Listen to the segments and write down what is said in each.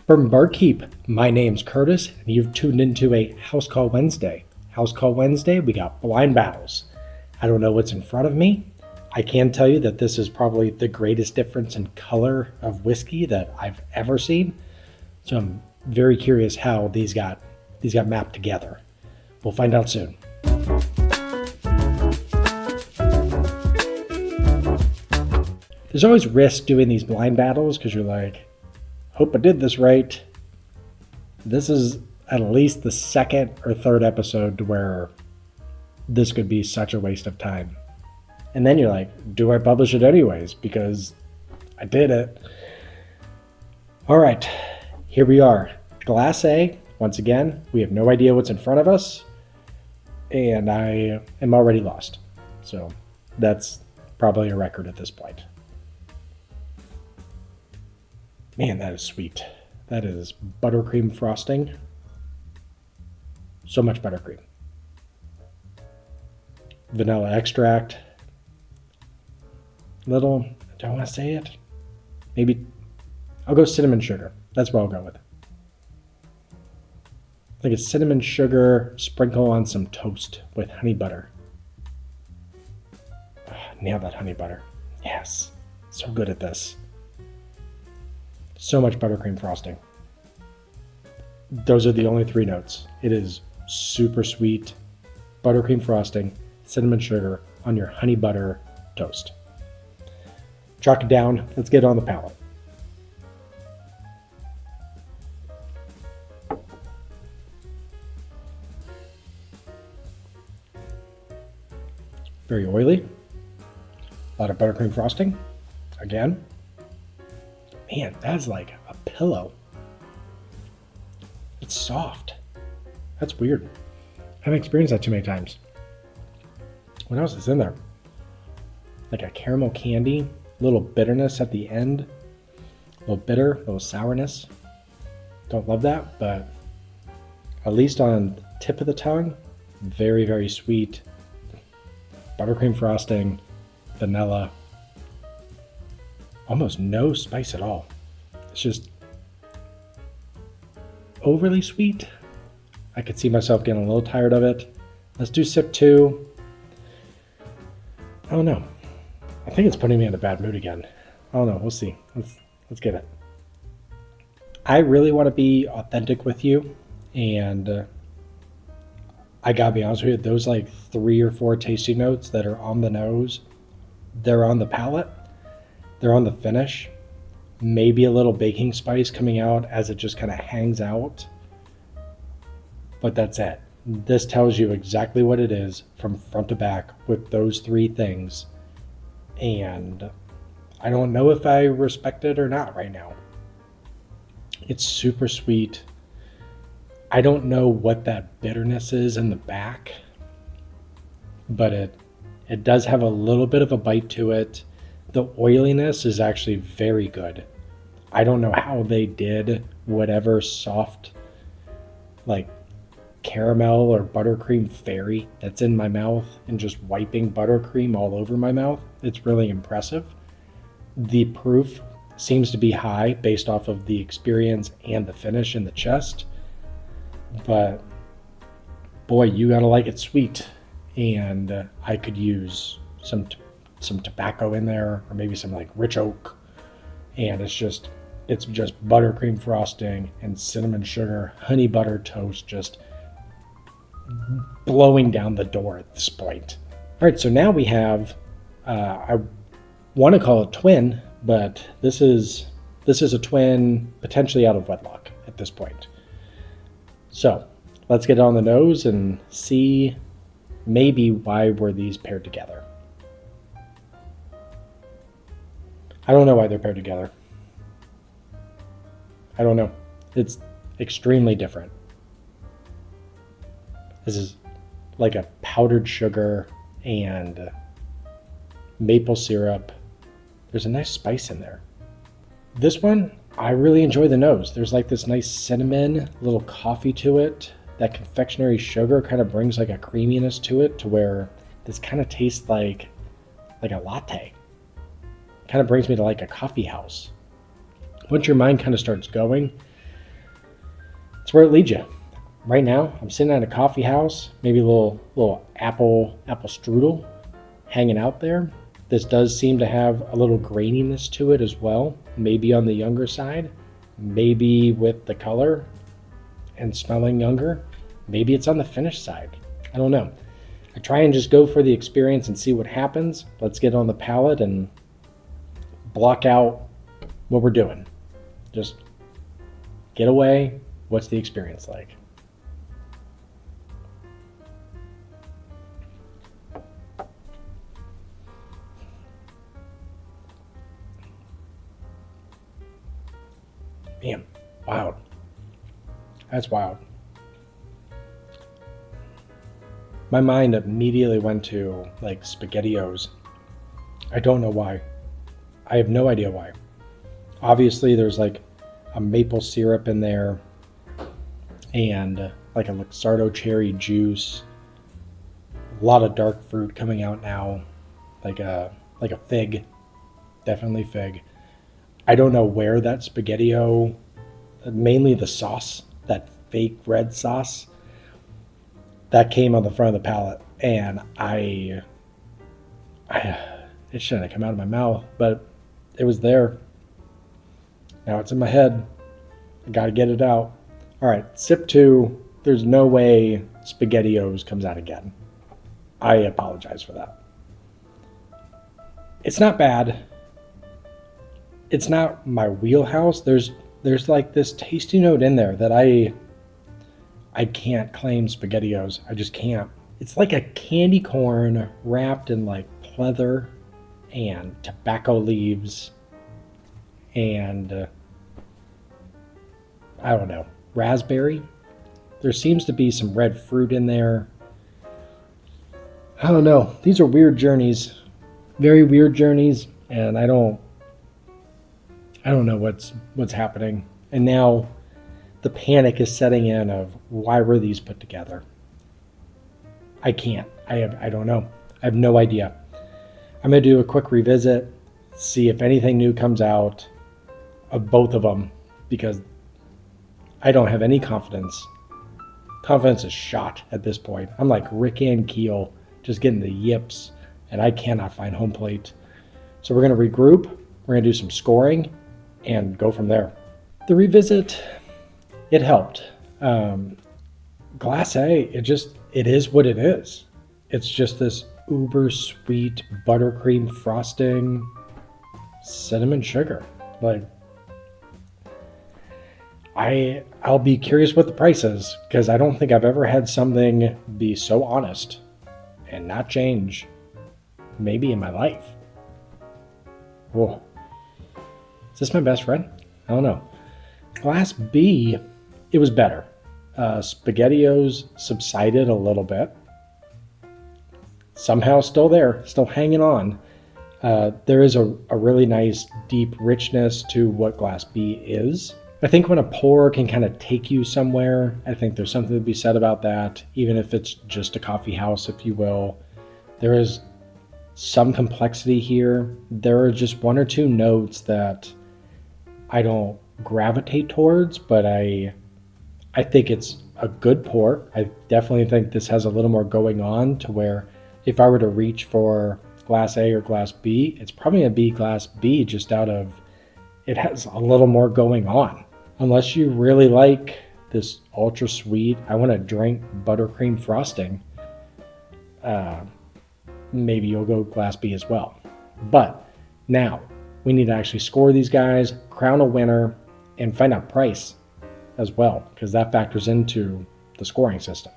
Bourbon Barkeep, my name's Curtis, and you've tuned into a House Call Wednesday. House Call Wednesday, we got blind battles. I don't know what's in front of me. I can tell you that this is probably the greatest difference in color of whiskey that I've ever seen. So I'm very curious how these got mapped together. We'll find out soon. There's always risk doing these blind battles because you're like, hope I did this right. This is at least the second or third episode where this could be such a waste of time. And then you're like, do I publish it anyways? Because I did it. All right, here we are. Glass A, once again, we have no idea what's in front of us. And I am already lost. So that's probably a record at this point. Man, that is sweet. That is buttercream frosting. So much buttercream. Vanilla extract. Little, do I want to say it? Maybe, I'll go cinnamon sugar. That's what I'll go with. Like a cinnamon sugar sprinkle on some toast with honey butter. Nailed that honey butter. Yes, so good at this. So much buttercream frosting. Those are the only three notes. It is super sweet, buttercream frosting, cinnamon sugar on your honey butter toast. Chalk it down. Let's get it on the palate. Very oily. A lot of buttercream frosting. Again. Man, that's like a pillow. It's soft. That's weird. I haven't experienced that too many times. What else is in there? Like a caramel candy, a little bitterness at the end. A little bitter, a little sourness. Don't love that, but at least on the tip of the tongue, very, very sweet. Buttercream frosting, vanilla. Almost no spice at all. It's just overly sweet. I could see myself getting a little tired of it. Let's do sip 2. I don't know. I think it's putting me in a bad mood again. I don't know. We'll see. Let's get it. I really want to be authentic with you, and I gotta be honest with you. Those like 3 or 4 tasting notes that are on the nose, they're on the palate. They're on the finish. Maybe a little baking spice coming out as it just kind of hangs out. But that's it. This tells you exactly what it is from front to back with those 3 things. And I don't know if I respect it or not right now. It's super sweet. I don't know what that bitterness is in the back. But it does have a little bit of a bite to it. The oiliness is actually very good. I don't know how they did whatever soft, like caramel or buttercream fairy that's in my mouth and just wiping buttercream all over my mouth. It's really impressive. The proof seems to be high based off of the experience and the finish in the chest. But boy, you gotta like it sweet. And I could use some tobacco in there, or maybe some like rich oak, and it's just buttercream frosting and cinnamon sugar honey butter toast just blowing down the door at this point. All right, so now we have I want to call it twin, but this is a twin potentially out of wedlock at this point. So let's get it on the nose and see maybe why were these paired together. I don't know why they're paired together. I don't know. It's extremely different. This is like a powdered sugar and maple syrup. There's a nice spice in there. This one, I really enjoy the nose. There's like this nice cinnamon, little coffee to it. That confectionery sugar kind of brings like a creaminess to it to where this kind of tastes like a latte. Kind of brings me to like a coffee house. Once your mind kind of starts going, It's where it leads you. Right now, I'm sitting at a coffee house, maybe a little apple strudel hanging out there. This does seem to have a little graininess to it as well, maybe on the younger side, maybe with the color and smelling younger, maybe it's on the finished side. I don't know. I try and just go for the experience and see what happens. Let's get on the palate and block out what we're doing. Just get away. What's the experience like? Man, wild. That's wild. My mind immediately went to like SpaghettiOs. I don't know why. I have no idea why. Obviously, there's like a maple syrup in there and like a Luxardo cherry juice. A lot of dark fruit coming out now, like a fig, definitely fig. I don't know where that SpaghettiO, mainly the sauce, that fake red sauce, that came on the front of the palate, and it shouldn't have come out of my mouth, but it was there. Now it's in my head. I gotta get it out. All right, sip 2. There's no way SpaghettiOs comes out again. I apologize for that. It's not bad. It's not my wheelhouse. There's like this tasty note in there that I can't claim SpaghettiOs. I just can't. It's like a candy corn wrapped in like pleather and tobacco leaves and I don't know, raspberry. There seems to be some red fruit in there. I don't know. These are weird journeys, very weird journeys, and I don't know what's happening. And now the panic is setting in of why were these put together? I can't. I don't know. I have no idea. I'm going to do a quick revisit, see if anything new comes out of both of them, because I don't have any confidence. Confidence is shot at this point. I'm like Rick and Keel, just getting the yips, and I cannot find home plate. So we're going to regroup. We're going to do some scoring and go from there. The revisit, it helped. Glace, it is what it is. It's just this uber sweet buttercream frosting, cinnamon sugar. Like, I'll be curious what the price is, because I don't think I've ever had something be so honest and not change, maybe in my life. Whoa. Is this my best friend? I don't know. Glass B, it was better. SpaghettiOs subsided a little bit. Somehow still there, still hanging on. There is a really nice deep richness to what Glass B is. I think when a pour can kind of take you somewhere, I think there's something to be said about that, even if it's just a coffee house, if you will. There is some complexity here. There are just one or two notes that I don't gravitate towards, but I think it's a good pour. I definitely think this has a little more going on to where if I were to reach for Glass A or Glass B, it's probably going to be Glass B, just out of it has a little more going on. Unless you really like this ultra sweet, I want to drink buttercream frosting, maybe you'll go Glass B as well. But now we need to actually score these guys, crown a winner, and find out price as well, because that factors into the scoring system.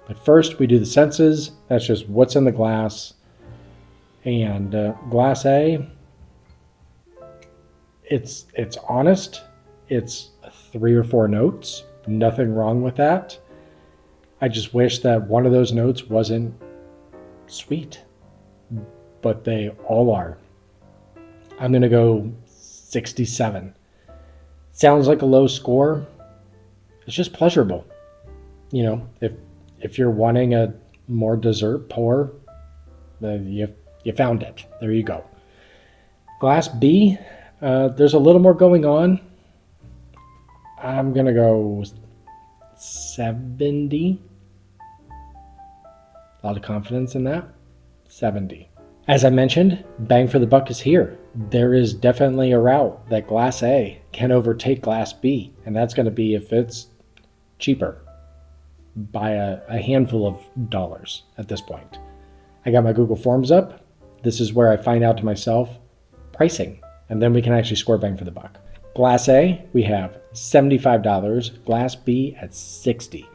But first we do the senses. That's just what's in the glass. And Glass A, it's honest. It's 3 or 4 notes. Nothing wrong with that. I just wish that one of those notes wasn't sweet, but they all are. I'm going to go 67. Sounds like a low score. It's just pleasurable. You know, if you're wanting a more dessert pour, you found it. There you go. Glass B, there's a little more going on. I'm going to go 70. A lot of confidence in that. 70. As I mentioned, bang for the buck is here. There is definitely a route that Glass A can overtake Glass B, and that's going to be if it's cheaper by a handful of dollars at this point. I got my Google Forms up. This is where I find out to myself pricing, and then we can actually score bang for the buck. Glass A, we have $75. Glass B at $60.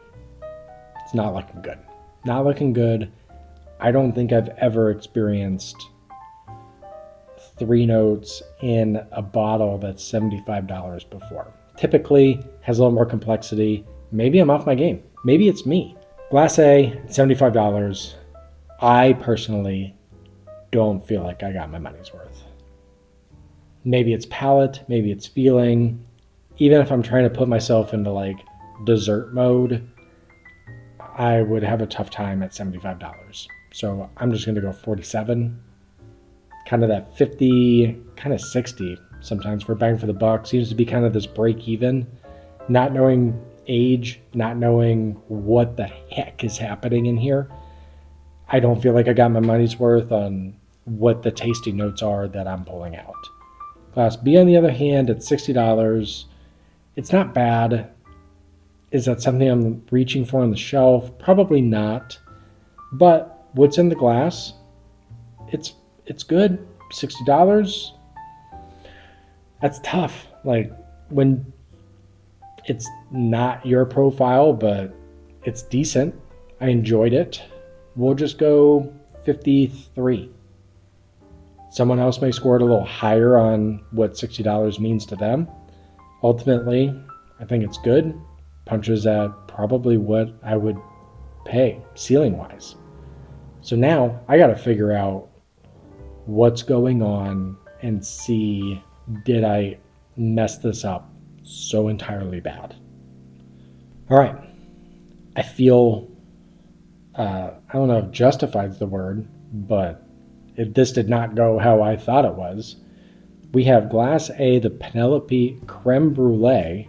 It's not looking good. Not looking good. I don't think I've ever experienced 3 notes in a bottle that's $75 before. Typically has a little more complexity. Maybe I'm off my game. Maybe it's me. Glass A, $75. I personally don't feel like I got my money's worth. Maybe it's palate, maybe it's feeling. Even if I'm trying to put myself into like dessert mode, I would have a tough time at $75. So I'm just gonna go 47. Kind of that 50, kind of 60 sometimes for bang for the buck. Seems to be kind of this break even. Not knowing age, not knowing what the heck is happening in here. I don't feel like I got my money's worth on what the tasting notes are that I'm pulling out. Glass B, on the other hand, at $60. It's not bad. Is that something I'm reaching for on the shelf? Probably not. But what's in the glass? It's good. $60. That's tough. Like when it's not your profile, but it's decent. I enjoyed it. We'll just go 53. Someone else may score it a little higher on what $60 means to them. Ultimately, I think it's good. Punches at probably what I would pay ceiling-wise. So now I got to figure out what's going on and see, did I mess this up so entirely bad? All right. I feel, I don't know if justified is the word, but if this did not go how I thought it was, we have Glass A, the Penelope Creme Brulee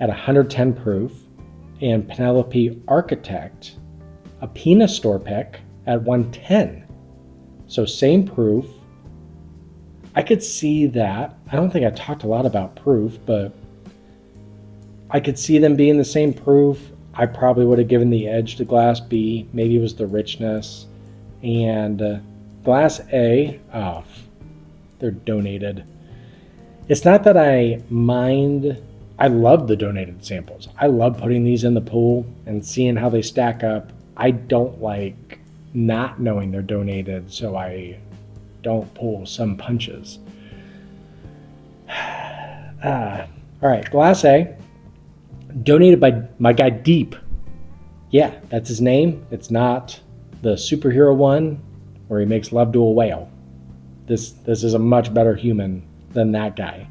at 110 proof, and Penelope Architect, a Pina store pick at 110. So same proof. I could see that. I don't think I talked a lot about proof, but I could see them being the same proof. I probably would have given the edge to Glass B. Maybe it was the richness. And Glass A, oh, they're donated. It's not that I mind. I love the donated samples. I love putting these in the pool and seeing how they stack up. I don't like not knowing they're donated, so I don't pull some punches. All right, Glass A, donated by my guy Deep. Yeah, that's his name. It's not the superhero one where he makes love to a whale. This is a much better human than that guy.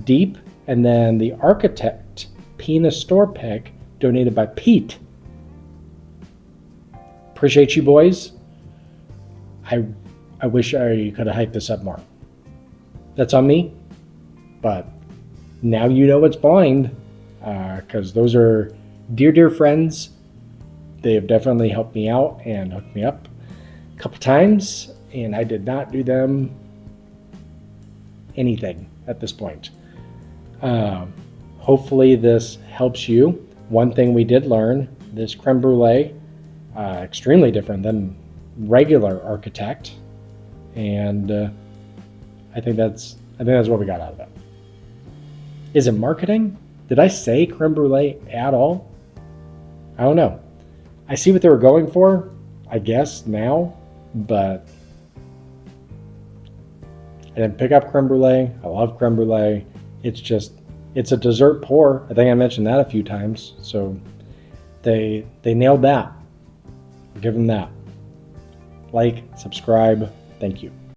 Deep, and then the Architect Pina store pick donated by Pete. Appreciate you, boys. I wish I could have hyped this up more. That's on me, but now you know it's blind, because those are dear friends. They have definitely helped me out and hooked me up a couple times, and I did not do them anything at this point. Hopefully this helps you. One thing we did learn, this creme brulee, extremely different than regular Architect, and I think that's what we got out of it. Is it marketing? Did I say creme brulee at all? I don't know. I see what they were going for, I guess, now, but I didn't pick up creme brulee. I love creme brulee. It's a dessert pour. I think I mentioned that a few times. So they nailed that. I'll give them that. Like, subscribe. Thank you.